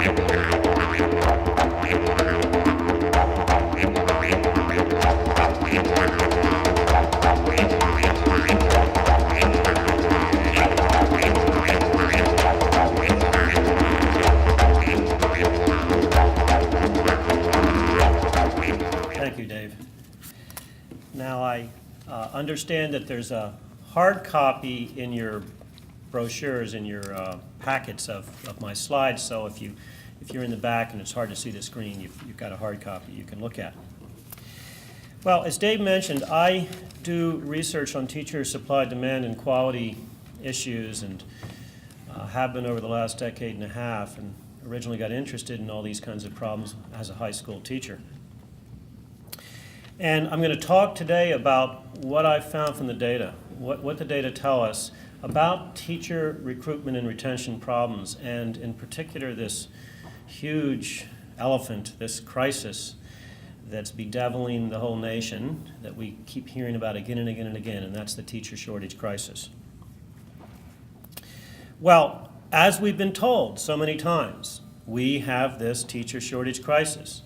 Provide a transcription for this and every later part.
Thank you, Dave. Now, I understand that there's a hard copy in your brochures, in your packets of my slides, so if you're in the back and it's hard to see the screen, you've got a hard copy you can look at. Well, as Dave mentioned, I do research on teacher supply, demand, and quality issues, and have been over the last decade and a half, and originally got interested in all these kinds of problems as a high school teacher. And I'm going to talk today about what I've found from the data, what the data tell us about teacher recruitment and retention problems, and in particular this huge elephant, this crisis that's bedeviling the whole nation that we keep hearing about again and again and again, and that's the teacher shortage crisis. Well, as we've been told so many times, we have this teacher shortage crisis.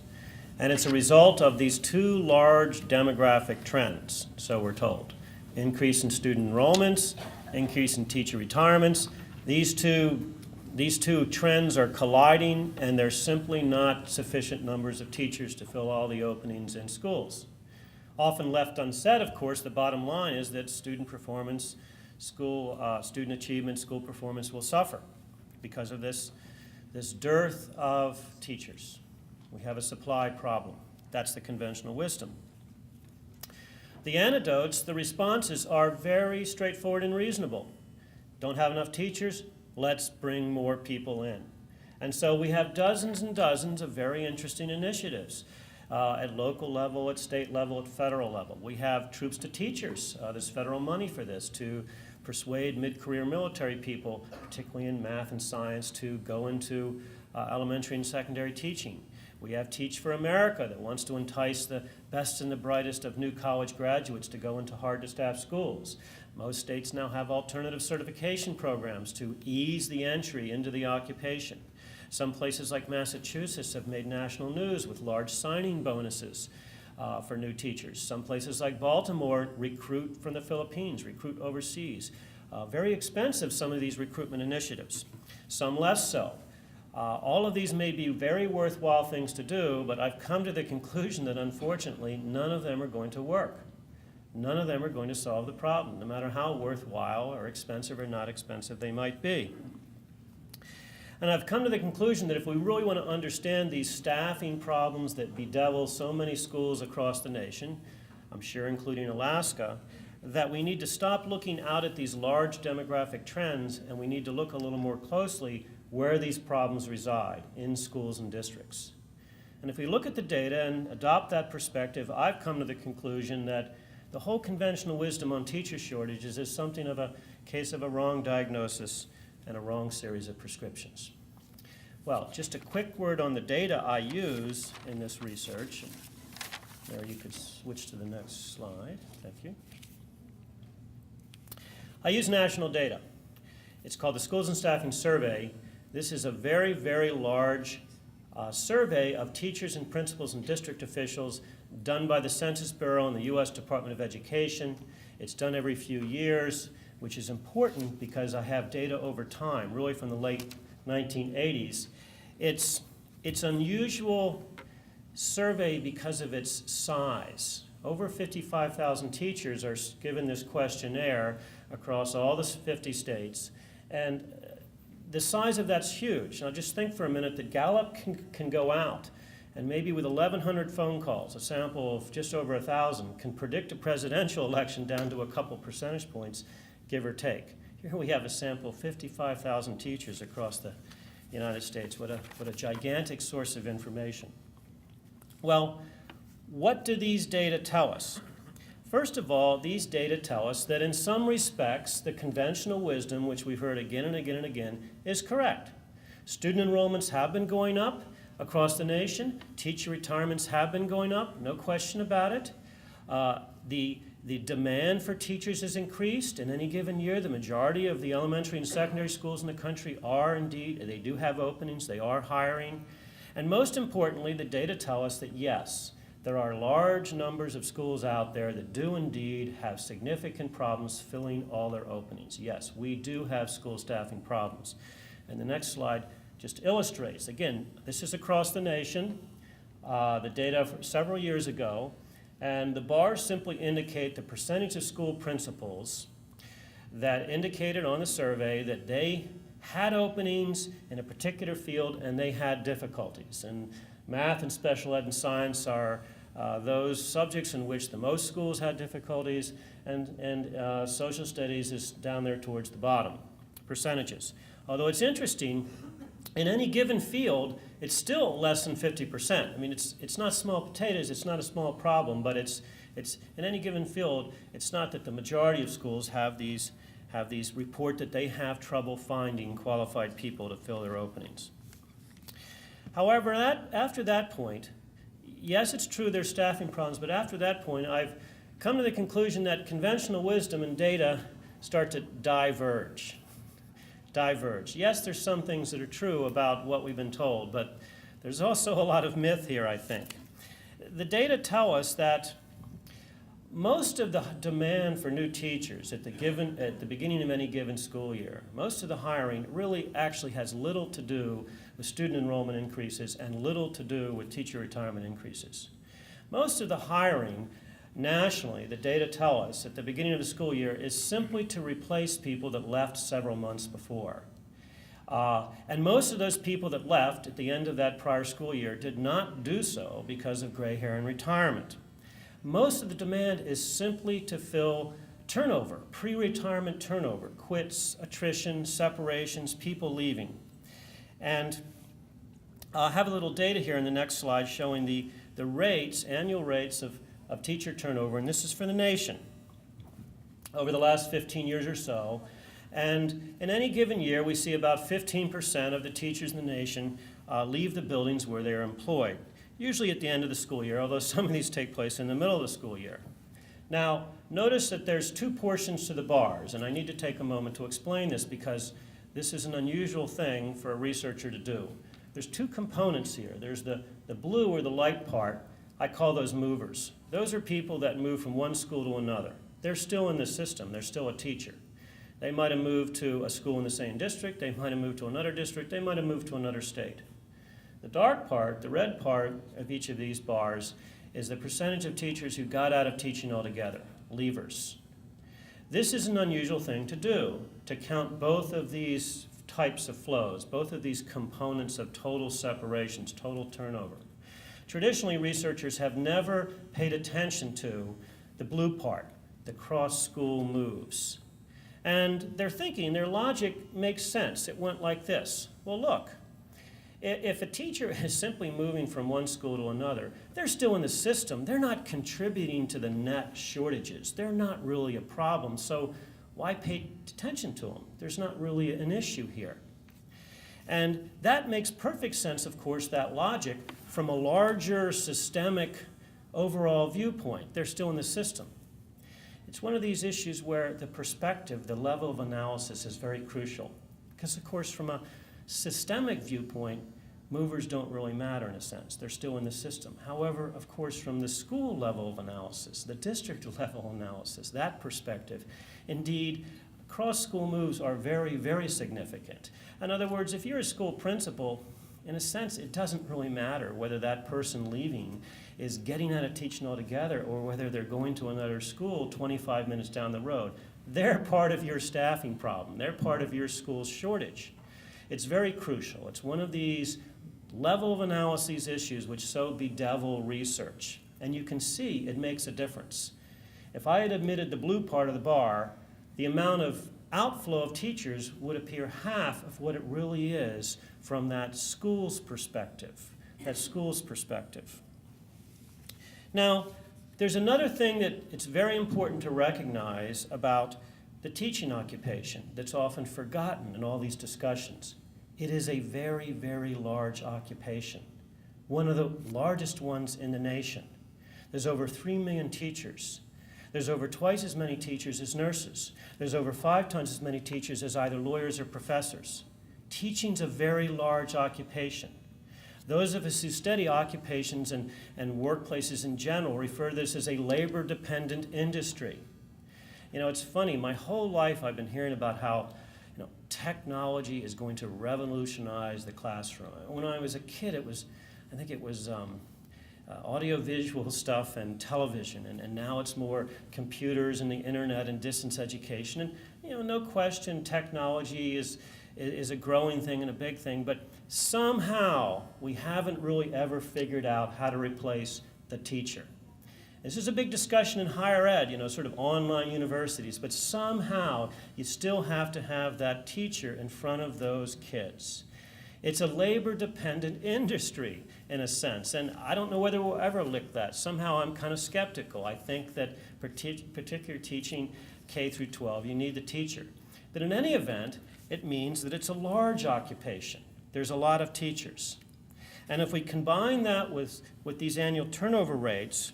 And it's a result of these two large demographic trends, so we're told. Increase in student enrollments, increase in teacher retirements. These two trends are colliding, and there's simply not sufficient numbers of teachers to fill all the openings in schools. Often left unsaid, of course, the bottom line is that student performance, student achievement, school performance will suffer because of this dearth of teachers. We have a supply problem. That's the conventional wisdom. The antidotes, the responses are very straightforward and reasonable. Don't have enough teachers? Let's bring more people in. And so we have dozens and dozens of very interesting initiatives at local level, at state level, at federal level. We have Troops to Teachers. There's federal money for this to persuade mid-career military people, particularly in math and science, to go into elementary and secondary teaching. We have Teach for America that wants to entice the best and the brightest of new college graduates to go into hard-to-staff schools. Most states now have alternative certification programs to ease the entry into the occupation. Some places like Massachusetts have made national news with large signing bonuses for new teachers. Some places like Baltimore recruit from the Philippines, recruit overseas. Very expensive, some of these recruitment initiatives. Some less so. All of these may be very worthwhile things to do, but I've come to the conclusion that unfortunately none of them are going to work. None of them are going to solve the problem, no matter how worthwhile or expensive or not expensive they might be. And I've come to the conclusion that if we really want to understand these staffing problems that bedevil so many schools across the nation, I'm sure including Alaska, that we need to stop looking out at these large demographic trends, and we need to look a little more closely where these problems reside in schools and districts. And if we look at the data and adopt that perspective, I've come to the conclusion that the whole conventional wisdom on teacher shortages is something of a case of a wrong diagnosis and a wrong series of prescriptions. Well, just a quick word on the data I use in this research. There, you could switch to the next slide. Thank you. I use national data. It's called the Schools and Staffing Survey. This is a very, very large survey of teachers and principals and district officials done by the Census Bureau and the U.S. Department of Education. It's done every few years, which is important because I have data over time, really from the late 1980s. It's unusual survey because of its size. Over 55,000 teachers are given this questionnaire across all the 50 states, and the size of that's huge. Now just think for a minute that Gallup can go out and maybe with 1,100 phone calls, a sample of just over 1,000, can predict a presidential election down to a couple percentage points, give or take. Here we have a sample of 55,000 teachers across the United States. What a gigantic source of information. Well, what do these data tell us? First of all, these data tell us that in some respects, the conventional wisdom, which we've heard again and again and again, is correct. Student enrollments have been going up across the nation. Teacher retirements have been going up, no question about it. The demand for teachers has increased. In any given year, the majority of the elementary and secondary schools in the country are indeed, they do have openings, they are hiring. And most importantly, the data tell us that yes, there are large numbers of schools out there that do indeed have significant problems filling all their openings. Yes, we do have school staffing problems. And the next slide just illustrates, again, this is across the nation, the data from several years ago, and the bars simply indicate the percentage of school principals that indicated on the survey that they had openings in a particular field and they had difficulties. And math and special ed and science are those subjects in which the most schools had difficulties, and social studies is down there towards the bottom, percentages. Although it's interesting, in any given field, it's still less than 50%. I mean, it's not small potatoes, it's not a small problem, but it's in any given field, it's not that the majority of schools have these report that they have trouble finding qualified people to fill their openings. However, after that point, yes, it's true there's staffing problems, but after that point, I've come to the conclusion that conventional wisdom and data start to diverge. Yes, there's some things that are true about what we've been told, but there's also a lot of myth here, I think. The data tell us that most of the demand for new teachers at the beginning of any given school year, most of the hiring really actually has little to do with student enrollment increases and little to do with teacher retirement increases. Most of the hiring nationally, the data tell us at the beginning of the school year is simply to replace people that left several months before. And most of those people that left at the end of that prior school year did not do so because of gray hair and retirement. Most of the demand is simply to fill turnover, pre-retirement turnover, quits, attrition, separations, people leaving. And I have a little data here in the next slide showing the rates, annual rates of teacher turnover, and this is for the nation over the last 15 years or so. And in any given year, we see about 15% of the teachers in the nation leave the buildings where they are employed, usually at the end of the school year, although some of these take place in the middle of the school year. Now, notice that there's two portions to the bars, and I need to take a moment to explain this because this is an unusual thing for a researcher to do. There's two components here. There's the blue or the light part. I call those movers. Those are people that move from one school to another. They're still in the system. They're still a teacher. They might have moved to a school in the same district. They might have moved to another district. They might have moved to another state. The dark part, the red part of each of these bars, is the percentage of teachers who got out of teaching altogether, leavers. This is an unusual thing to do, to count both of these types of flows, both of these components of total separations, total turnover. Traditionally, researchers have never paid attention to the blue part, the cross-school moves. And their thinking, their logic makes sense. It went like this. Well, look, if a teacher is simply moving from one school to another, they're still in the system. They're not contributing to the net shortages. They're not really a problem, so why pay attention to them? There's not really an issue here. And that makes perfect sense, of course, that logic, from a larger systemic overall viewpoint. They're still in the system. It's one of these issues where the perspective, the level of analysis is very crucial. Because, of course, from a systemic viewpoint, movers don't really matter in a sense. They're still in the system. However, of course, from the school level of analysis, the district level analysis, that perspective, indeed, cross-school moves are very, very significant. In other words, if you're a school principal, in a sense, it doesn't really matter whether that person leaving is getting out of teaching altogether or whether they're going to another school 25 minutes down the road. They're part of your staffing problem. They're part of your school's shortage. It's very crucial. It's one of these level of analyses issues which so bedevil research. And you can see it makes a difference. If I had omitted the blue part of the bar, the amount of outflow of teachers would appear half of what it really is from that school's perspective. Now, there's another thing that it's very important to recognize about the teaching occupation that's often forgotten in all these discussions. It is a very, very large occupation, one of the largest ones in the nation. There's over 3 million teachers. There's over twice as many teachers as nurses. There's over 5 times as many teachers as either lawyers or professors. Teaching's a very large occupation. Those of us who study occupations and workplaces in general refer to this as a labor-dependent industry. You know, it's funny, my whole life I've been hearing about how technology is going to revolutionize the classroom. When I was a kid, I think it was audiovisual stuff and television, and now it's more computers and the internet and distance education. And no question, technology is a growing thing and a big thing, but somehow we haven't really ever figured out how to replace the teacher. This is a big discussion in higher ed, sort of online universities, but somehow you still have to have that teacher in front of those kids. It's a labor-dependent industry, in a sense, and I don't know whether we'll ever lick that. Somehow I'm kind of skeptical. I think that particular teaching K through 12, you need the teacher. But in any event, it means that it's a large occupation. There's a lot of teachers. And if we combine that with these annual turnover rates,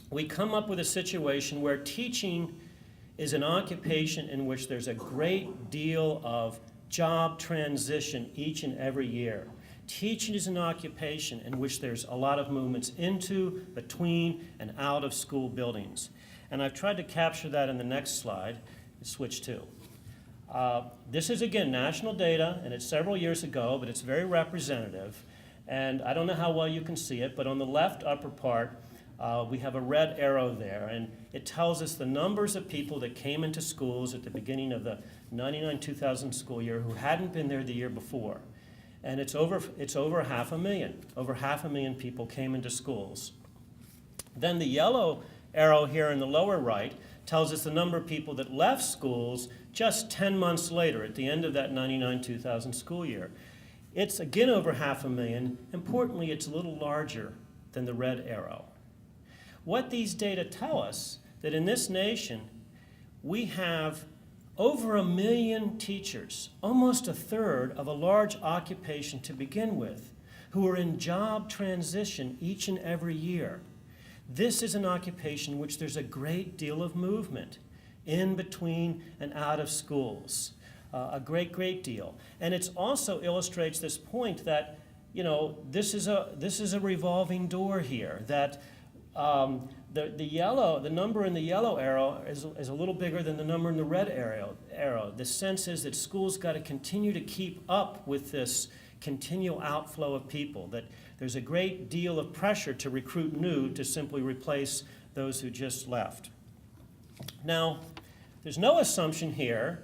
we come up with a situation where teaching is an occupation in which there's a great deal of job transition each and every year. Teaching is an occupation in which there's a lot of movements into, between, and out of school buildings. And I've tried to capture that in the next slide. Switch to. This is, again, national data, and it's several years ago, but it's very representative. And I don't know how well you can see it, but on the left upper part, we have a red arrow there, and it tells us the numbers of people that came into schools at the beginning of the 99-2000 school year who hadn't been there the year before. And it's over 500,000. Over 500,000 people came into schools. Then the yellow arrow here in the lower right tells us the number of people that left schools just 10 months later at the end of that 99-2000 school year. It's again over 500,000. Importantly, it's a little larger than the red arrow. What these data tell us, that in this nation, we have over 1 million teachers, almost a third of a large occupation to begin with, who are in job transition each and every year. This is an occupation in which there's a great deal of movement in, between, and out of schools. A great deal. And it also illustrates this point that, this is a revolving door here, that the number in the yellow arrow is a little bigger than the number in the red arrow. The sense is that schools got to continue to keep up with this continual outflow of people, that there's a great deal of pressure to recruit new to simply replace those who just left. Now, there's no assumption here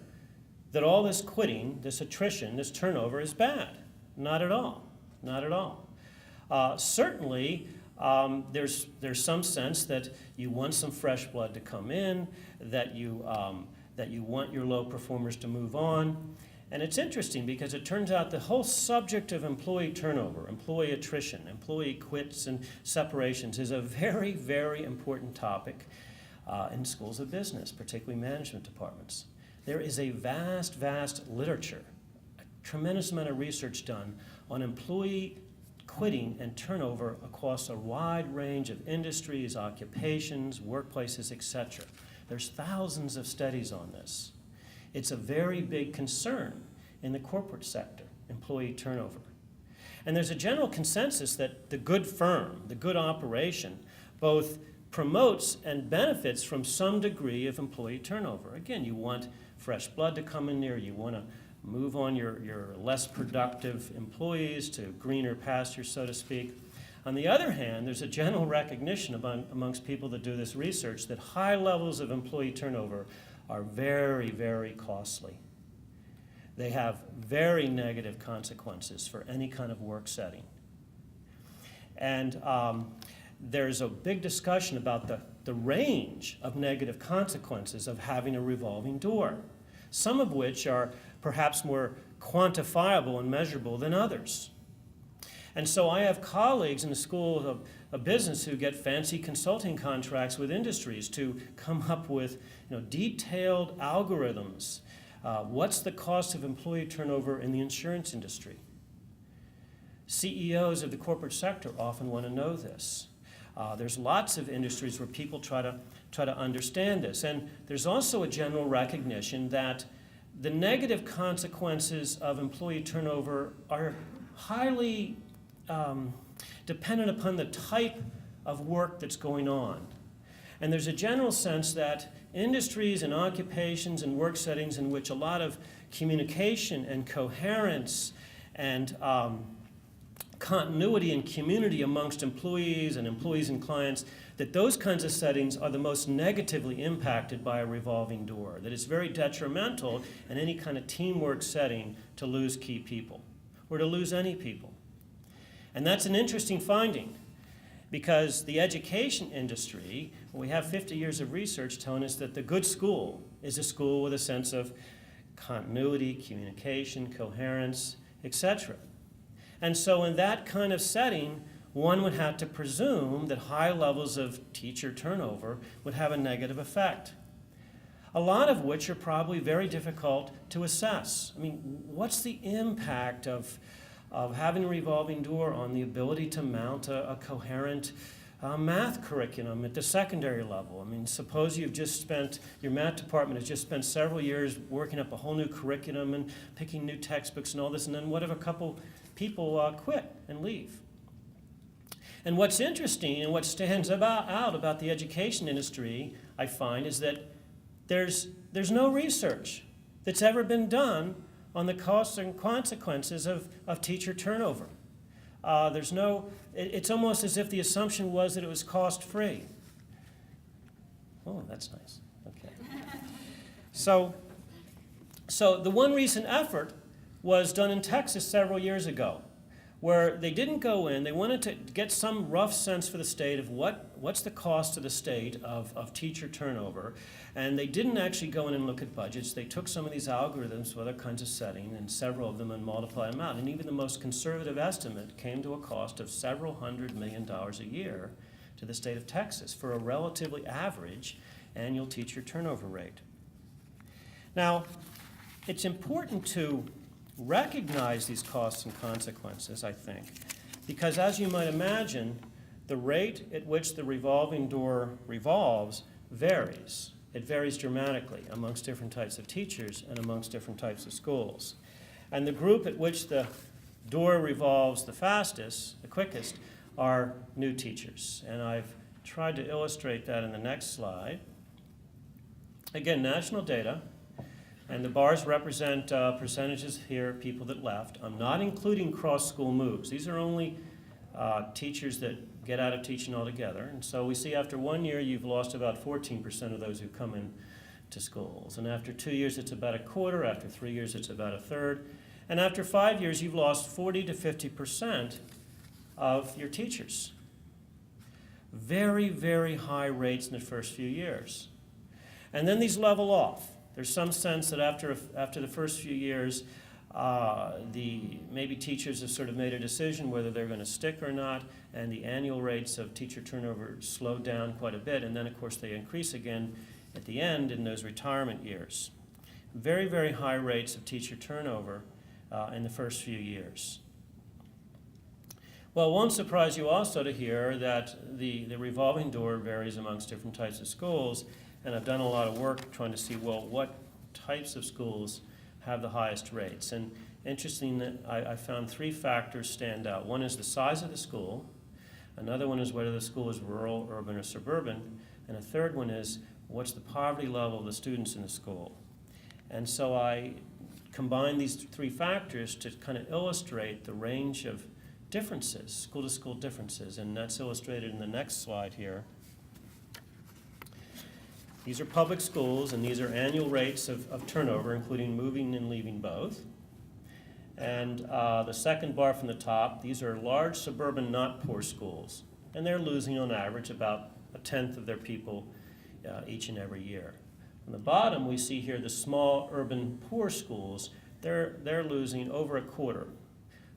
that all this quitting, this attrition, this turnover is bad. Not at all. Not at all. Certainly, there's some sense that you want some fresh blood to come in, that you want your low performers to move on. And it's interesting because it turns out the whole subject of employee turnover, employee attrition, employee quits and separations is a very, very important topic in schools of business, particularly management departments. There is a vast literature, a tremendous amount of research done on employee quitting and turnover across a wide range of industries, occupations, workplaces, etc. There's thousands of studies on this. It's a very big concern in the corporate sector, employee turnover. And there's a general consensus that the good firm, the good operation, both promotes and benefits from some degree of employee turnover. Again, you want fresh blood to come in there, you want to move on your less productive employees to greener pastures, so to speak. On the other hand, there's a general recognition amongst people that do this research that high levels of employee turnover are very, very costly. They have very negative consequences for any kind of work setting. And there's a big discussion about the range of negative consequences of having a revolving door, some of which are perhaps more quantifiable and measurable than others. And so I have colleagues in the School of Business who get fancy consulting contracts with industries to come up with detailed algorithms. What's the cost of employee turnover in the insurance industry? CEOs of the corporate sector often want to know this. There's lots of industries where people try try to understand this. And there's also a general recognition that the negative consequences of employee turnover are highly dependent upon the type of work that's going on. And there's a general sense that industries and occupations and work settings in which a lot of communication and coherence and continuity and community amongst employees and clients, that those kinds of settings are the most negatively impacted by a revolving door, that it's very detrimental in any kind of teamwork setting to lose key people or to lose any people. And that's an interesting finding, because the education industry, we have 50 years of research telling us that the good school is a school with a sense of continuity, communication, coherence, etc. And so in that kind of setting, one would have to presume that high levels of teacher turnover would have a negative effect, a lot of which are probably very difficult to assess. I mean, what's the impact of having a revolving door on the ability to mount a coherent math curriculum at the secondary level? I mean, suppose your math department has just spent several years working up a whole new curriculum and picking new textbooks and all this, and then what if a couple people quit and leave? And what's interesting and what stands out about the education industry, I find, is that there's no research that's ever been done on the costs and consequences of teacher turnover. It's almost as if the assumption was that it was cost-free. Oh, that's nice. Okay. So the one recent effort was done in Texas several years ago, where they didn't go in, they wanted to get some rough sense for the state of what's the cost to the state of teacher turnover, and they didn't actually go in and look at budgets. They took some of these algorithms with other kinds of setting, and several of them, and multiplied them out, and even the most conservative estimate came to a cost of several $100 million a year to the state of Texas for a relatively average annual teacher turnover rate. Now, it's important to recognize these costs and consequences, I think, because as you might imagine, the rate at which the revolving door revolves varies. It varies dramatically amongst different types of teachers and amongst different types of schools. And the group at which the door revolves the fastest, the quickest, are new teachers. And I've tried to illustrate that in the next slide. Again, national data. And the bars represent percentages here, people that left. I'm not including cross-school moves. These are only teachers that get out of teaching altogether. And so we see after 1 year, you've lost about 14% of those who come in to schools. And after 2 years, it's about a quarter. After 3 years, it's about a third. And after 5 years, you've lost 40 to 50% of your teachers. Very, very high rates in the first few years. And then these level off. There's some sense that after the first few years, maybe teachers have sort of made a decision whether they're going to stick or not, and the annual rates of teacher turnover slow down quite a bit, and then of course they increase again at the end in those retirement years. Very, very high rates of teacher turnover in the first few years. Well, it won't surprise you also to hear that the revolving door varies amongst different types of schools. And I've done a lot of work trying to see, well, what types of schools have the highest rates. And interesting that I found 3 factors stand out. One is the size of the school. Another one is whether the school is rural, urban, or suburban. And a third one is what's the poverty level of the students in the school. And so I combined these 3 factors to kind of illustrate the range of differences, school-to-school differences. And that's illustrated in the next slide here. These are public schools, and these are annual rates of turnover, including moving and leaving both. And the second bar from the top, these are large suburban not poor schools, and they're losing on average about 1/10 of their people each and every year. On the bottom, we see here the small urban poor schools. They're losing over 1/4,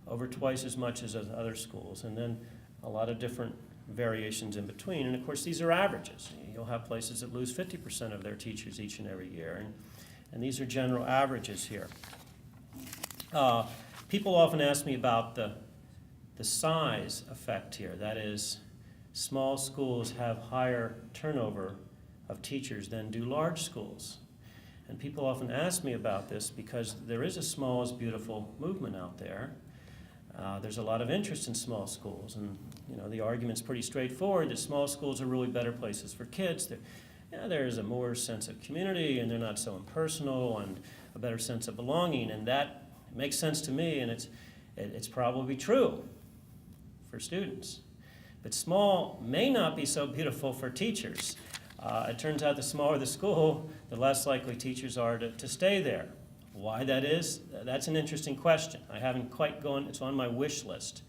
over twice as much as other schools, and then a lot of different variations in between. And of course, these are averages. You'll have places that lose 50% of their teachers each and every year. And these are general averages here. People often ask me about the size effect here. That is, small schools have higher turnover of teachers than do large schools. And people often ask me about this because there is a small is beautiful movement out there. There's a lot of interest in small schools, and the argument's pretty straightforward that small schools are really better places for kids. There's a more sense of community, and they're not so impersonal, and a better sense of belonging, and that makes sense to me, and it's probably true for students. But small may not be so beautiful for teachers. It turns out the smaller the school, the less likely teachers are to stay there. Why that is, that's an interesting question. I haven't quite gone, it's on my wish list.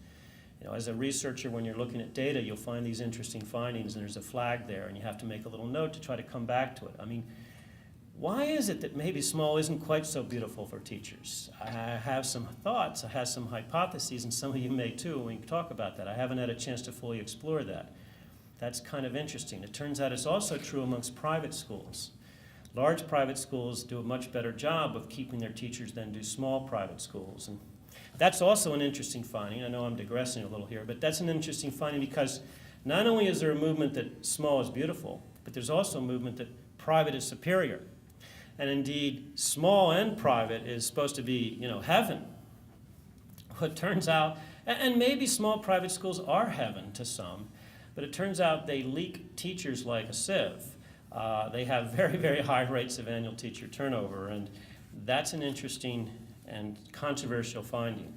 As a researcher, when you're looking at data, you'll find these interesting findings, and there's a flag there, and you have to make a little note to try to come back to it. Why is it that maybe small isn't quite so beautiful for teachers? I have some thoughts, I have some hypotheses, and some of you may too when we talk about that. I haven't had a chance to fully explore that. That's kind of interesting. It turns out it's also true amongst private schools. Large private schools do a much better job of keeping their teachers than do small private schools. And that's also an interesting finding. I know I'm digressing a little here, but that's an interesting finding because not only is there a movement that small is beautiful, but there's also a movement that private is superior. And indeed, small and private is supposed to be, heaven. What turns out, and maybe small private schools are heaven to some, but it turns out they leak teachers like a sieve. They have very, very high rates of annual teacher turnover, and that's an interesting and controversial finding.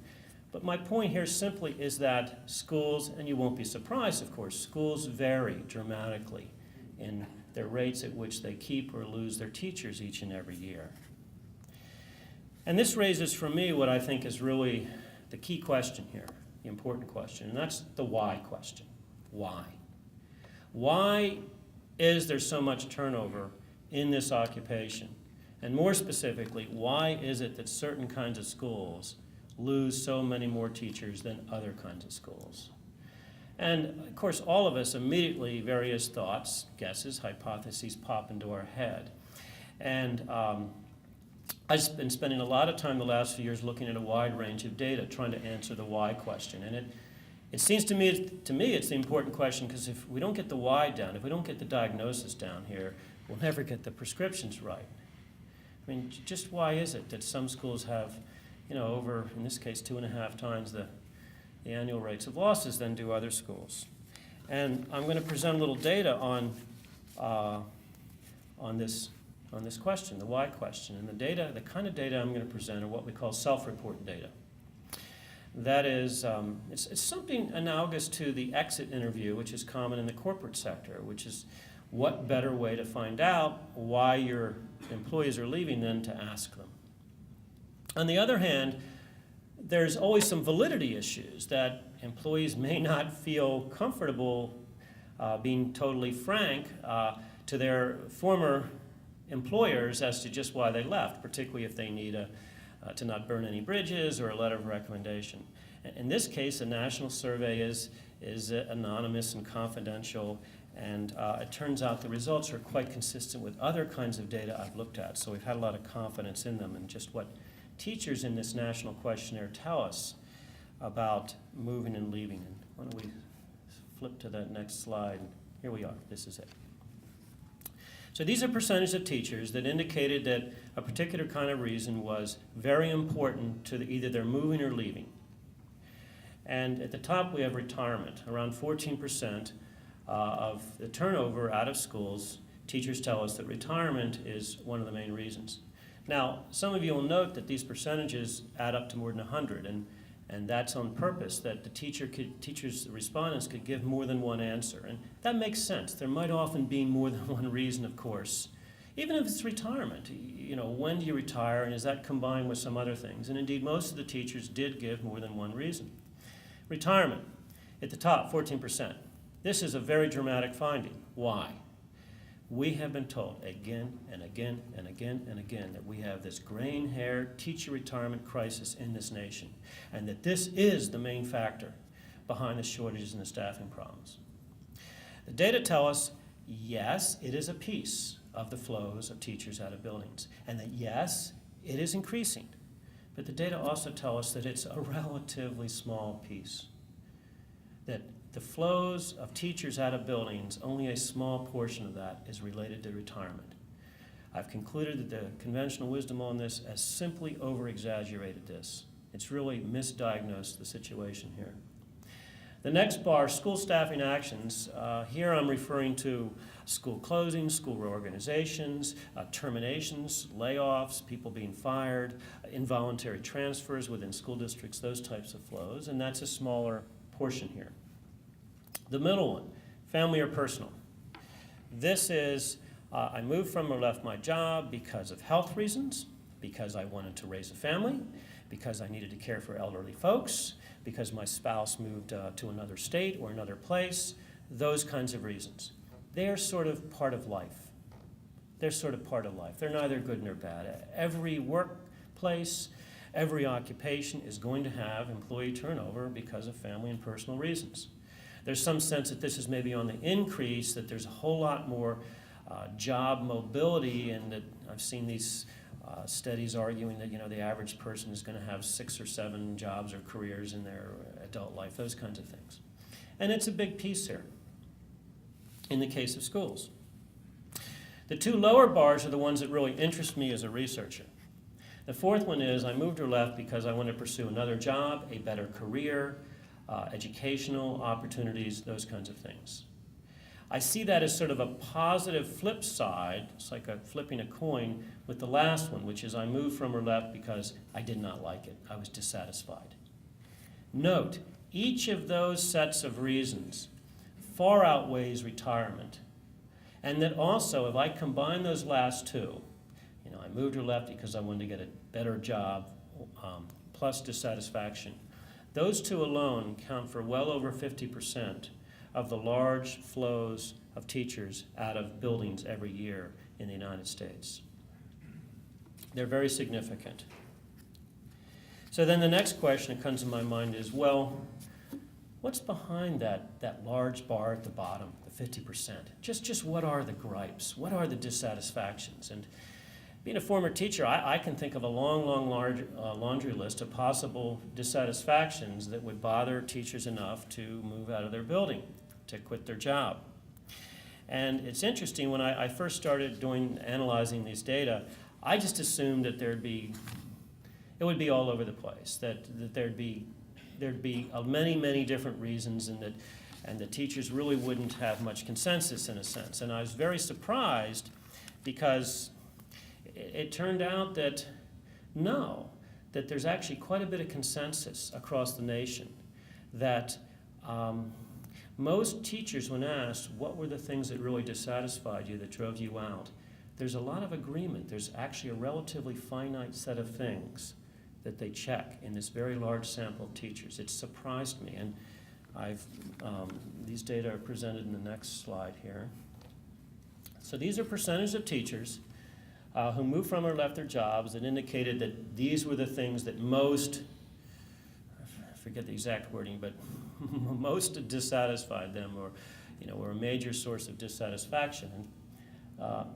But my point here simply is that schools, and you won't be surprised, of course, schools vary dramatically in their rates at which they keep or lose their teachers each and every year. And this raises for me what I think is really the key question here, the important question, and that's the why question. Why? Why is there so much turnover in this occupation? And more specifically, why is it that certain kinds of schools lose so many more teachers than other kinds of schools? And of course, all of us immediately, various thoughts, guesses, hypotheses pop into our head. And I've been spending a lot of time the last few years looking at a wide range of data, trying to answer the why question. And it seems to me it's the important question, because if we don't get the why down, if we don't get the diagnosis down here, we'll never get the prescriptions right. Just why is it that some schools have, over, in this case, 2.5 times the annual rates of losses than do other schools? And I'm going to present a little data on this question, the why question. And the kind of data I'm going to present are what we call self-report data. That is, it's something analogous to the exit interview, which is common in the corporate sector, which is what better way to find out why your employees are leaving than to ask them. On the other hand, there's always some validity issues that employees may not feel comfortable being totally frank to their former employers as to just why they left, particularly if they need to not burn any bridges or a letter of recommendation. In this case, a national survey is anonymous and confidential, and it turns out the results are quite consistent with other kinds of data I've looked at, so we've had a lot of confidence in them and just what teachers in this national questionnaire tell us about moving and leaving. And why don't we flip to that next slide? Here we are. This is it. So these are percentages of teachers that indicated that a particular kind of reason was very important to either their moving or leaving. And at the top we have retirement. Around 14% of the turnover out of schools, teachers tell us that retirement is one of the main reasons. Now, some of you will note that these percentages add up to more than 100, and that's on purpose, that the teachers, the respondents could give more than one answer. And that makes sense. There might often be more than one reason, of course. Even if it's retirement, when do you retire, and is that combined with some other things? And indeed, most of the teachers did give more than one reason. Retirement, at the top, 14%. This is a very dramatic finding. Why? We have been told again and again and again and again that we have this graying-haired teacher retirement crisis in this nation, and that this is the main factor behind the shortages and the staffing problems. The data tell us, yes, it is a piece of the flows of teachers out of buildings, and that yes, it is increasing. But the data also tell us that it's a relatively small piece. That the flows of teachers out of buildings, only a small portion of that is related to retirement. I've concluded that the conventional wisdom on this has simply over-exaggerated this. It's really misdiagnosed the situation here. The next bar, school staffing actions. Here I'm referring to school closings, school reorganizations, terminations, layoffs, people being fired, involuntary transfers within school districts, those types of flows, and that's a smaller portion here. The middle one, family or personal. This is, I moved from or left my job because of health reasons, because I wanted to raise a family, because I needed to care for elderly folks, because my spouse moved to another state or another place, those kinds of reasons. They're sort of part of life. They're sort of part of life. They're neither good nor bad. Every workplace, every occupation is going to have employee turnover because of family and personal reasons. There's some sense that this is maybe on the increase, that there's a whole lot more job mobility, and that I've seen these studies arguing that the average person is going to have 6 or 7 jobs or careers in their adult life, those kinds of things. And it's a big piece here in the case of schools. The 2 lower bars are the ones that really interest me as a researcher. The fourth one is I moved or left because I want to pursue another job, a better career, educational opportunities, those kinds of things. I see that as sort of a positive flip side. It's like flipping a coin with the last one, which is I moved from or left because I did not like it. I was dissatisfied. Note, each of those sets of reasons far outweighs retirement. And that also, if I combine those last 2, I moved or left because I wanted to get a better job, plus dissatisfaction, those 2 alone count for well over 50% of the large flows of teachers out of buildings every year in the United States. They're very significant. So then the next question that comes to my mind is, well, what's behind that large bar at the bottom, the 50%? Just what are the gripes? What are the dissatisfactions? And being a former teacher, I can think of a long laundry list of possible dissatisfactions that would bother teachers enough to move out of their building, to quit their job. And it's interesting, when I first started analyzing these data, I just assumed that it would be all over the place, that there'd be many different reasons, and the teachers really wouldn't have much consensus in a sense. And I was very surprised because it turned out that there's actually quite a bit of consensus across the nation, that most teachers, when asked what were the things that really dissatisfied you, that drove you out, there's a lot of agreement. There's actually a relatively finite set of things that they check in this very large sample of teachers. It surprised me, and these data are presented in the next slide here. So these are percentage of teachers who moved from or left their jobs that indicated that these were the things that most, I forget the exact wording, but most dissatisfied them, or were a major source of dissatisfaction. And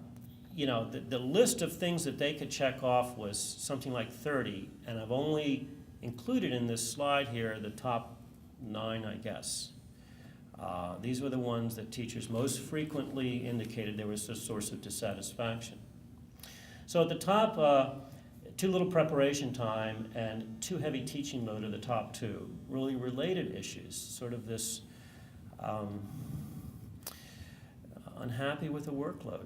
the list of things that they could check off was something like 30, and I've only included in this slide here the top 9, I guess. These were the ones that teachers most frequently indicated there was a source of dissatisfaction. So at the top, too little preparation time and too heavy teaching load are the top 2, really related issues, sort of this unhappy with the workload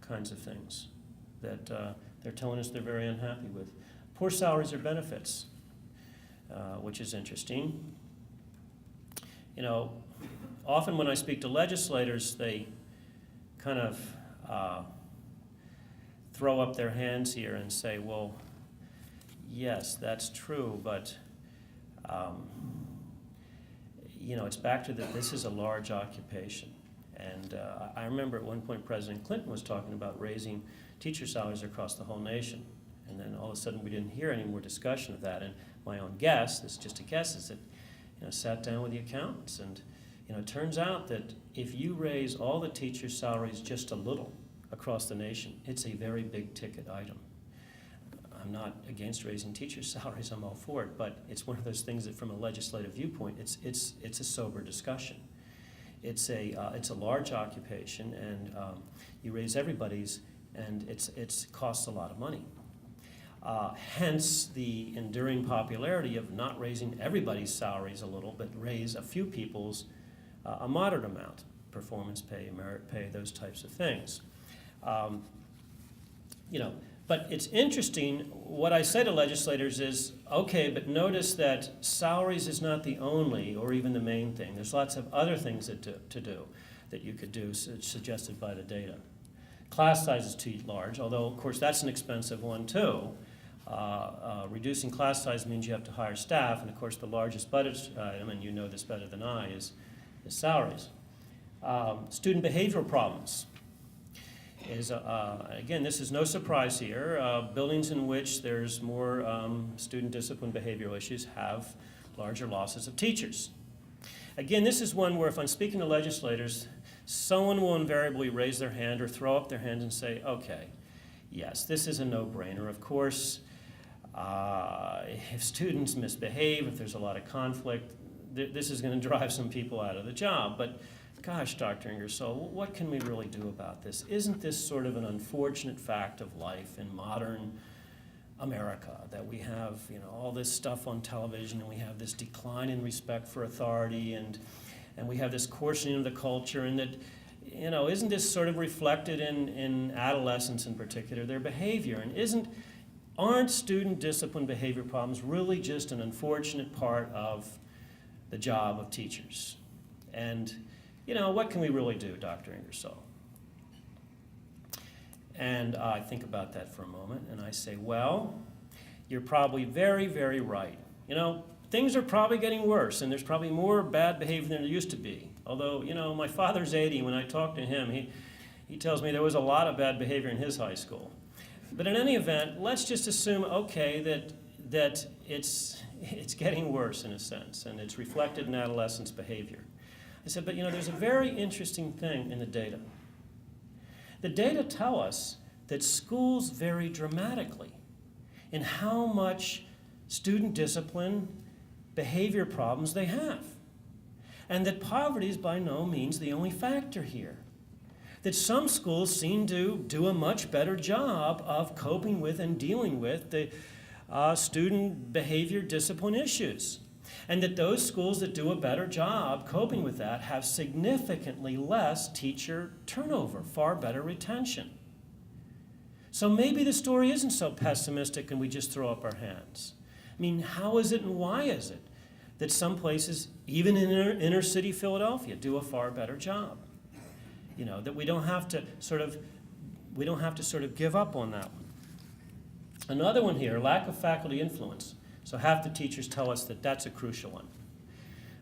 kinds of things that they're telling us they're very unhappy with. Poor salaries or benefits, which is interesting. Often when I speak to legislators, they kind of throw up their hands here and say, well, yes, that's true, but it's back to that this is a large occupation. And I remember at one point President Clinton was talking about raising teacher salaries across the whole nation. And then all of a sudden we didn't hear any more discussion of that. And my own guess, this is just a guess, is that sat down with the accountants. And it turns out that if you raise all the teachers' salaries just a little across the nation, it's a very big ticket item. I'm not against raising teachers' salaries, I'm all for it, but it's one of those things that from a legislative viewpoint, it's a sober discussion. it's a large occupation, and you raise everybody's, and it costs a lot of money. Hence the enduring popularity of not raising everybody's salaries a little, but raise a few people's a moderate amount, performance pay, merit pay, those types of things. But it's interesting, what I say to legislators is, okay, but notice that salaries is not the only or even the main thing. There's lots of other things to do that you could do, suggested by the data. Class size is too large, although, of course, that's an expensive one, too. Reducing class size means you have to hire staff, and, of course, the largest budget item, and you know this better than I, is salaries. Student behavioral problems. Again, this is no surprise here. Buildings in which there's more student discipline behavioral issues have larger losses of teachers. Again, this is one where if I'm speaking to legislators, someone will invariably raise their hand or throw up their hand and say, okay, yes, this is a no-brainer. Of course, if students misbehave, if there's a lot of conflict, this is going to drive some people out of the job. But gosh, Dr. Ingersoll, what can we really do about this? Isn't this sort of an unfortunate fact of life in modern America, that we have all this stuff on television, and we have this decline in respect for authority, and we have this coarsening of the culture, and that isn't this sort of reflected in adolescents in particular, their behavior? And aren't student discipline behavior problems really just an unfortunate part of the job of teachers? And what can we really do, Dr. Ingersoll? And I think about that for a moment, and I say, well, you're probably very, very right. Things are probably getting worse, and there's probably more bad behavior than there used to be. Although, my father's 80, when I talk to him, he tells me there was a lot of bad behavior in his high school. But in any event, let's just assume, okay, that it's getting worse in a sense, and it's reflected in adolescents' behavior. I said, but there's a very interesting thing in the data. The data tell us that schools vary dramatically in how much student discipline behavior problems they have, and that poverty is by no means the only factor here. That some schools seem to do a much better job of coping with and dealing with the student behavior discipline issues. And that those schools that do a better job coping with that have significantly less teacher turnover, far better retention. So maybe the story isn't so pessimistic and we just throw up our hands. I mean, how is it and why is it that some places, even in inner city Philadelphia, do a far better job? That we don't have to sort of give up on that one. Another one here, lack of faculty influence. So half the teachers tell us that that's a crucial one.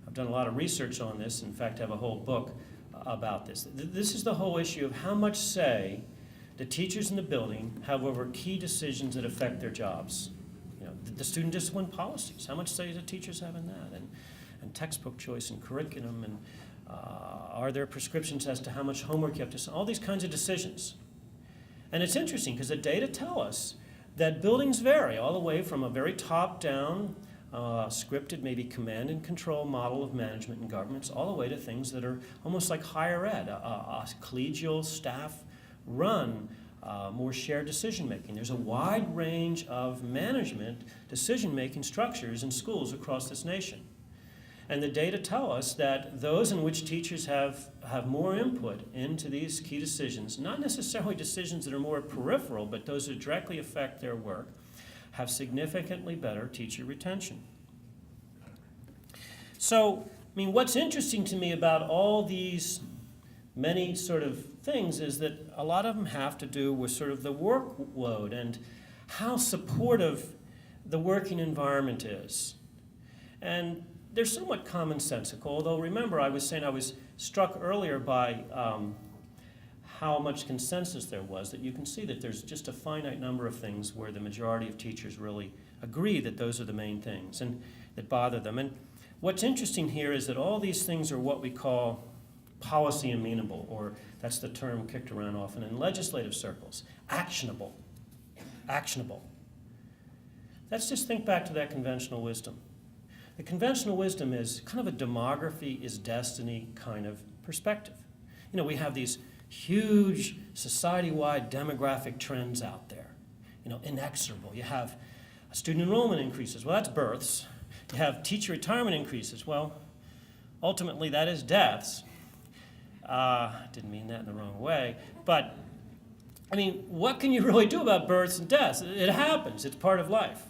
I've done a lot of research on this. In fact, I have a whole book about this. This is the whole issue of how much say the teachers in the building have over key decisions that affect their jobs. The student discipline policies, how much say do teachers have in that? And textbook choice and curriculum, and are there prescriptions as to how much homework you have to, all these kinds of decisions. And it's interesting because the data tell us that buildings vary all the way from a very top-down, scripted, maybe command and control model of management and governments, all the way to things that are almost like higher ed, a collegial staff-run, more shared decision-making. There's a wide range of management decision-making structures in schools across this nation. And the data tell us that those in which teachers have more input into these key decisions, not necessarily decisions that are more peripheral, but those that directly affect their work, have significantly better teacher retention. So, what's interesting to me about all these many sort of things is that a lot of them have to do with sort of the workload and how supportive the working environment is. And they're somewhat commonsensical, although remember I was saying I was struck earlier by how much consensus there was, that you can see that there's just a finite number of things where the majority of teachers really agree that those are the main things and that bother them. And what's interesting here is that all these things are what we call policy amenable, or that's the term kicked around often in legislative circles, actionable. Let's just think back to that conventional wisdom. The conventional wisdom is kind of a demography is destiny kind of perspective. We have these huge society-wide demographic trends out there, inexorable. You have student enrollment increases. Well, that's births. You have teacher retirement increases. Well, ultimately, that is deaths. Didn't mean that in the wrong way. But, what can you really do about births and deaths? It happens. It's part of life.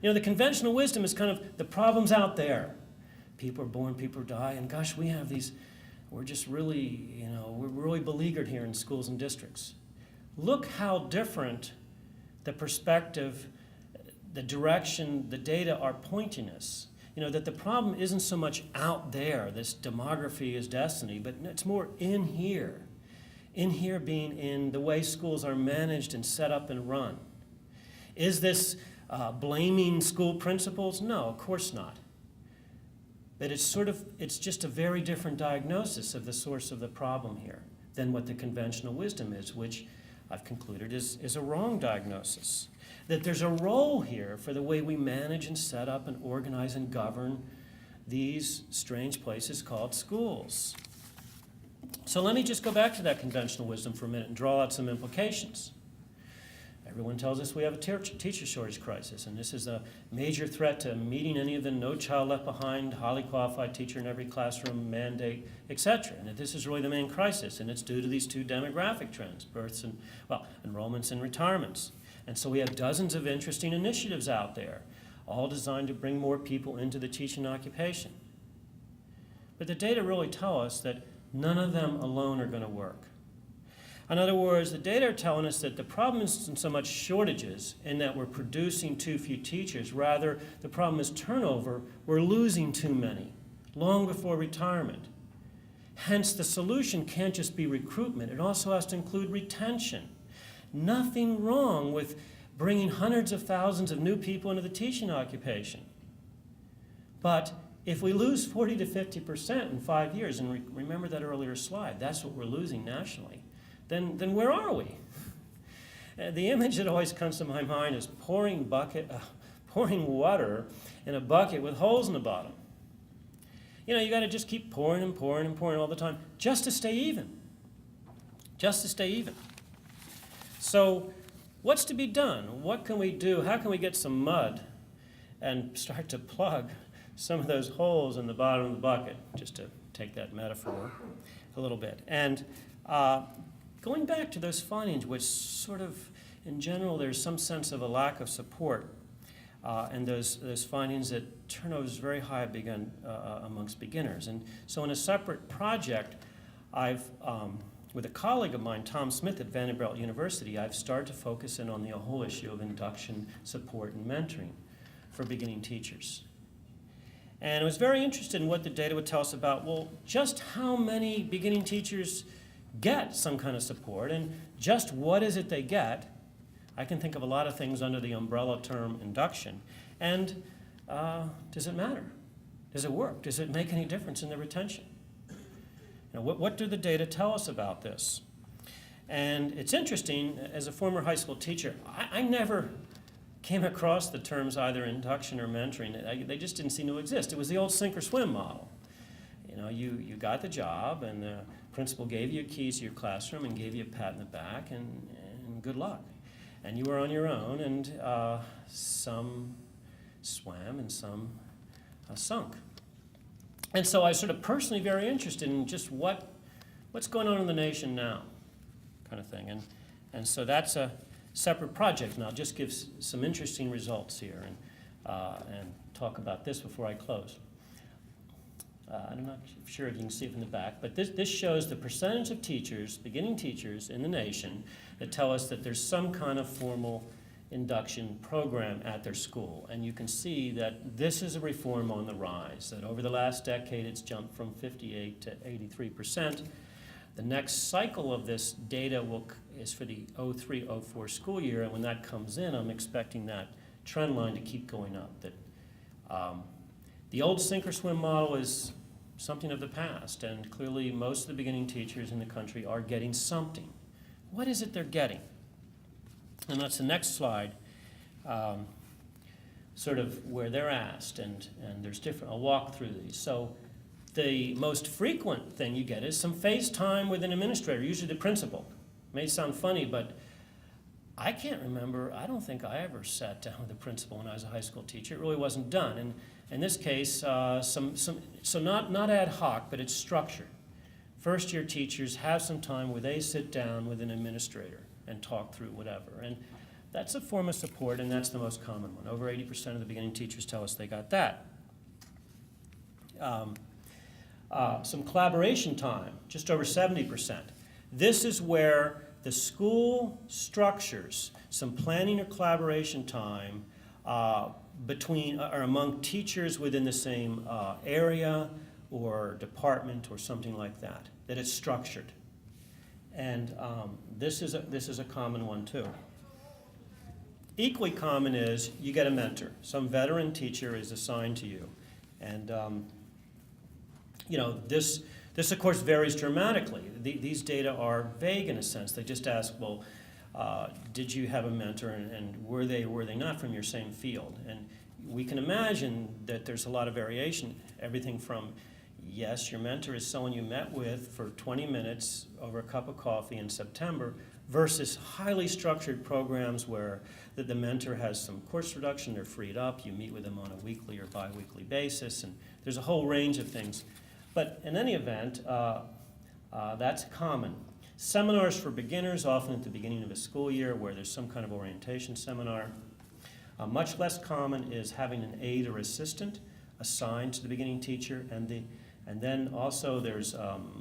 The conventional wisdom is kind of the problem's out there. People are born, people die, and gosh, we have these, we're just really, we're really beleaguered here in schools and districts. Look how different the perspective, the direction, the data are pointing us. That the problem isn't so much out there, this demography is destiny, but it's more in here. In here being in the way schools are managed and set up and run. Is this blaming school principals? No, of course not. But it's just a very different diagnosis of the source of the problem here than what the conventional wisdom is, which I've concluded is a wrong diagnosis. That there's a role here for the way we manage and set up and organize and govern these strange places called schools. So let me just go back to that conventional wisdom for a minute and draw out some implications. Everyone tells us we have a teacher shortage crisis, and this is a major threat to meeting any of the no child left behind, highly qualified teacher in every classroom mandate, etc. And that this is really the main crisis, and it's due to these two demographic trends, births and, enrollments and retirements. And so we have dozens of interesting initiatives out there, all designed to bring more people into the teaching occupation. But the data really tell us that none of them alone are going to work. In other words, the data are telling us that the problem isn't so much shortages in that we're producing too few teachers. Rather, the problem is turnover. We're losing too many, long before retirement. Hence, the solution can't just be recruitment. It also has to include retention. Nothing wrong with bringing hundreds of thousands of new people into the teaching occupation. But if we lose 40 to 50% in 5 years, and remember that earlier slide, that's what we're losing nationally, then where are we? The image that always comes to my mind is pouring water in a bucket with holes in the bottom. You got to just keep pouring and pouring and pouring all the time just to stay even. Just to stay even. So what's to be done? What can we do? How can we get some mud and start to plug some of those holes in the bottom of the bucket, just to take that metaphor a little bit? And going back to those findings, which sort of, in general, there's some sense of a lack of support, and those findings that turnover is very high amongst beginners. And so in a separate project, I've, with a colleague of mine, Tom Smith at Vanderbilt University, I've started to focus in on the whole issue of induction, support, and mentoring for beginning teachers. And I was very interested in what the data would tell us about, just how many beginning teachers get some kind of support, and just what is it they get. I can think of a lot of things under the umbrella term induction. And does it matter? Does it work? Does it make any difference in the retention? What do the data tell us about this? And it's interesting, as a former high school teacher, I never came across the terms either induction or mentoring. They just didn't seem to exist. It was the old sink or swim model. You got the job, and the principal gave you keys to your classroom and gave you a pat in the back, and good luck. And you were on your own, and some swam and some sunk. And so I was sort of personally very interested in just what's going on in the nation now, kind of thing. And so that's a separate project, and I'll just give some interesting results here and talk about this before I close. I'm not sure if you can see it from the back, but this shows the percentage of teachers, beginning teachers in the nation, that tell us that there's some kind of formal induction program at their school. And you can see that this is a reform on the rise, that over the last decade it's jumped from 58 to 83%. The next cycle of this data is for the 03-04 school year, and when that comes in, I'm expecting that trend line to keep going up. That the old sink or swim model is something of the past, and clearly most of the beginning teachers in the country are getting something. What is it they're getting? And that's the next slide, sort of where they're asked, and there's different, I'll walk through these. So The most frequent thing you get is some face time with an administrator, usually the principal. It may sound funny, but I can't remember, I don't think I ever sat down with the principal when I was a high school teacher. It really wasn't done. And in this case, so not ad hoc, but it's structured. First year teachers have some time where they sit down with an administrator and talk through whatever. And that's a form of support, and that's the most common one. Over 80% of the beginning teachers tell us they got that. Some collaboration time, just over 70%. This is where the school structures some planning or collaboration time between or among teachers within the same area or department or something like that, that it's structured. And this is a common one too. Equally common is you get a mentor. Some veteran teacher is assigned to you. And this of course varies dramatically. These data are vague in a sense. They just ask, well, did you have a mentor and were they not from your same field? And we can imagine that there's a lot of variation, everything from, yes, your mentor is someone you met with for 20 minutes over a cup of coffee in September, versus highly structured programs where the mentor has some course reduction, they're freed up, you meet with them on a weekly or bi-weekly basis, and there's a whole range of things. But in any event, that's common. Seminars for beginners, often at the beginning of a school year where there's some kind of orientation seminar. Much less common is having an aide or assistant assigned to the beginning teacher, and then also there's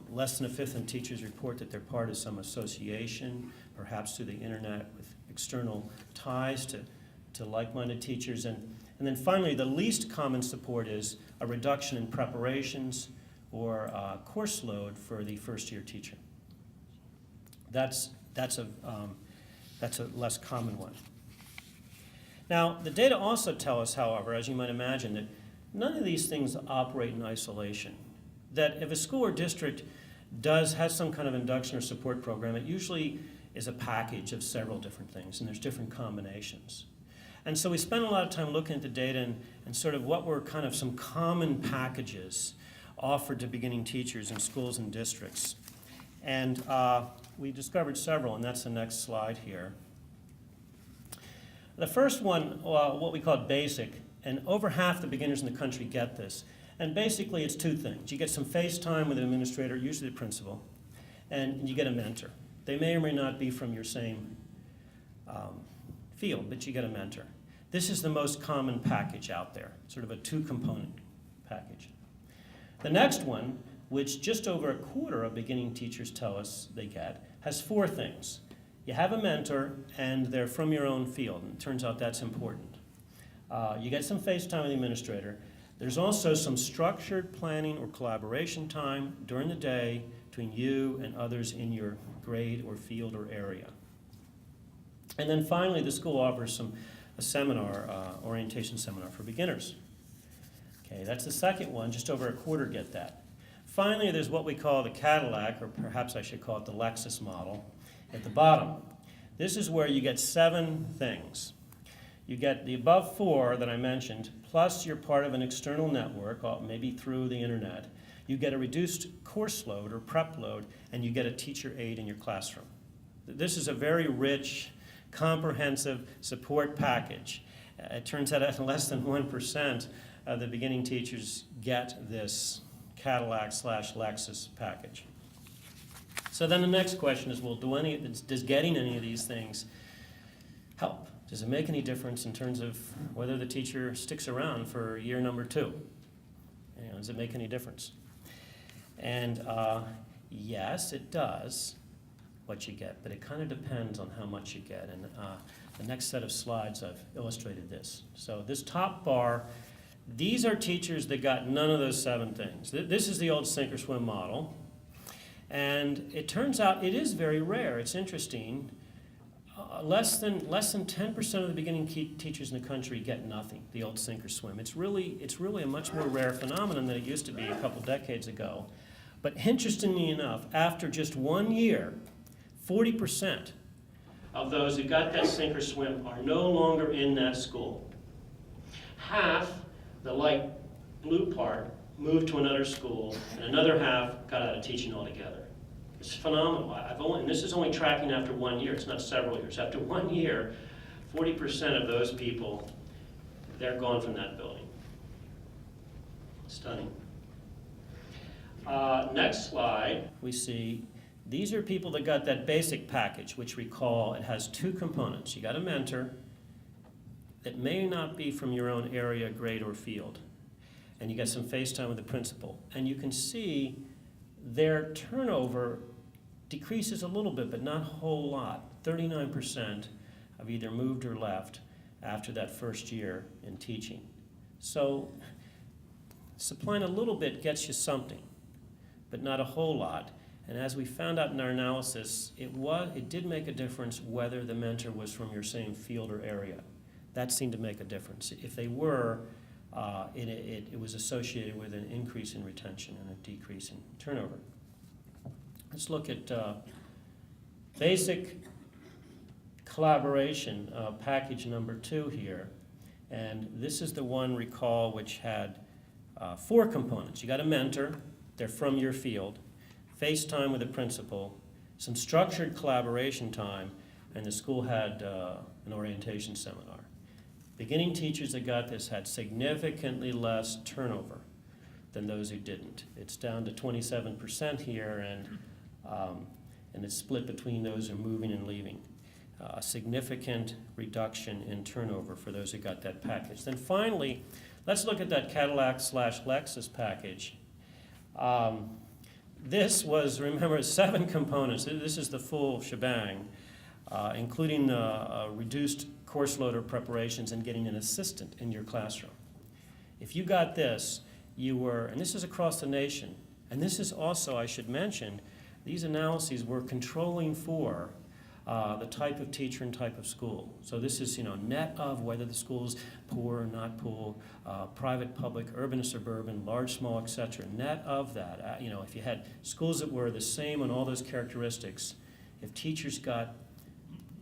less than a fifth of teachers report that they're part of some association, perhaps through the internet with external ties to like-minded teachers. And then finally, the least common support is a reduction in preparations or course load for the first-year teacher. That's a less common one. Now, the data also tell us, however, as you might imagine, that none of these things operate in isolation. That if a school or district has some kind of induction or support program, it usually is a package of several different things, and there's different combinations. And so we spent a lot of time looking at the data and sort of what were kind of some common packages offered to beginning teachers in schools and districts. And we discovered several, and that's the next slide here. The first one, what we call basic, and over half the beginners in the country get this. And basically it's two things. You get some face time with an administrator, usually the principal, and you get a mentor. They may or may not be from your same field, but you get a mentor. This is the most common package out there, sort of a two-component package. The next one, which just over a quarter of beginning teachers tell us they get, has four things. You have a mentor, and they're from your own field, and it turns out that's important. You get some face time with the administrator. There's also some structured planning or collaboration time during the day between you and others in your grade or field or area. And then finally, the school offers a seminar, orientation seminar for beginners. Okay, that's the second one. Just over a quarter get that. Finally, there's what we call the Cadillac, or perhaps I should call it the Lexus model, at the bottom. This is where you get 7 things. You get the above 4 that I mentioned, plus you're part of an external network, maybe through the internet. You get a reduced course load or prep load, and you get a teacher aide in your classroom. This is a very rich, comprehensive support package. It turns out that less than 1% of the beginning teachers get this Cadillac/Lexus package. So then the next question is, well, does getting any of these things help? Does it make any difference in terms of whether the teacher sticks around for year number 2? Does it make any difference? And yes, it does, what you get, but it kind of depends on how much you get. And the next set of slides, I've illustrated this. So this top bar, these are teachers that got none of those 7 things. This is the old sink or swim model. And it turns out it is very rare. It's interesting. Less than 10% of the beginning teachers in the country get nothing, the old sink or swim. It's really a much more rare phenomenon than it used to be a couple decades ago. But interestingly enough, after just 1 year, 40% of those who got that sink or swim are no longer in that school. Half, the light blue part, moved to another school, and another half got out of teaching altogether. It's phenomenal. And this is only tracking after 1 year. It's not several years. After 1 year, 40% of those people, they're gone from that building. Stunning. Next slide, we see these are people that got that basic package, which recall it has two components. You got a mentor that may not be from your own area, grade, or field. And you got some face time with the principal. And you can see their turnover decreases a little bit, but not a whole lot. 39% have either moved or left after that first year in teaching. So supplying a little bit gets you something, but not a whole lot. And as we found out in our analysis, it did make a difference whether the mentor was from your same field or area. That seemed to make a difference. If they were, it was associated with an increase in retention and a decrease in turnover. Let's look at basic collaboration, package number 2 here. And this is the one, recall, which had 4 components. You got a mentor, they're from your field, face time with the principal, some structured collaboration time, and the school had an orientation seminar. Beginning teachers that got this had significantly less turnover than those who didn't. It's down to 27% here, and it's split between those who are moving and leaving. A significant reduction in turnover for those who got that package. Then finally, let's look at that Cadillac/Lexus package. This was, remember, 7 components. This is the full shebang, including reduced course load or preparations and getting an assistant in your classroom. If you got this, you were, and this is across the nation, and this is also, I should mention, these analyses were controlling for the type of teacher and type of school. So this is, net of whether the school's poor or not poor, private, public, urban or suburban, large, small, etc. Net of that, if you had schools that were the same on all those characteristics, if teachers got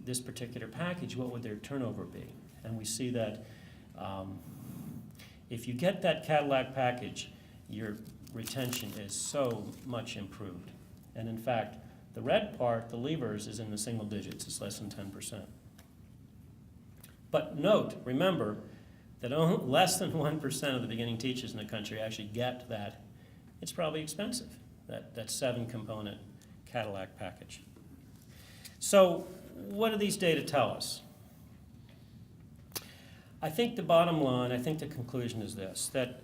this particular package, what would their turnover be? And we see that if you get that Cadillac package, your retention is so much improved. And in fact, the red part, the levers, is in the single digits. It's less than 10%. But note, remember, that less than 1% of the beginning teachers in the country actually get that. It's probably expensive, that 7-component Cadillac package. So what do these data tell us? I think the bottom line, I think the conclusion is this, that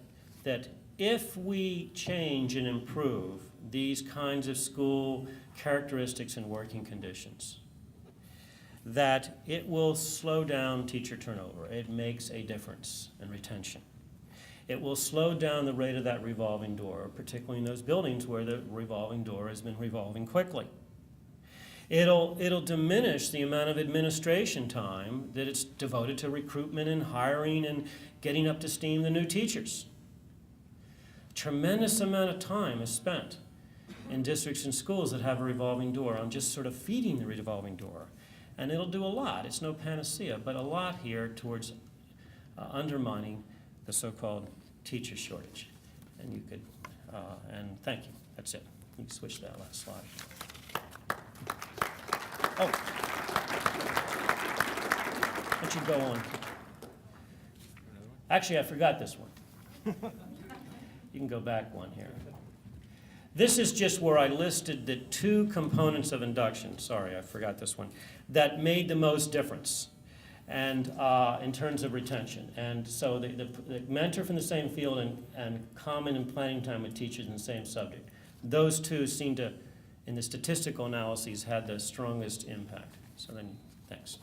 if we change and improve these kinds of school characteristics and working conditions, that it will slow down teacher turnover. It makes a difference in retention. It will slow down the rate of that revolving door, particularly in those buildings where the revolving door has been revolving quickly. It'll diminish the amount of administration time that it's devoted to recruitment and hiring and getting up to steam the new teachers. Tremendous amount of time is spent in districts and schools that have a revolving door on just sort of feeding the revolving door. And it'll do a lot. It's no panacea, but a lot here towards undermining the so-called teacher shortage. And you could, and thank you. That's it. You can switch to that last slide. Oh, that should go on. Actually, I forgot this one. You can go back one here. This is just where I listed the 2 components of induction. Sorry, I forgot this one. That made the most difference, and in terms of retention. And so the mentor from the same field and common and planning time with teachers in the same subject. Those 2 seem to, in the statistical analyses, had the strongest impact. So then, thanks.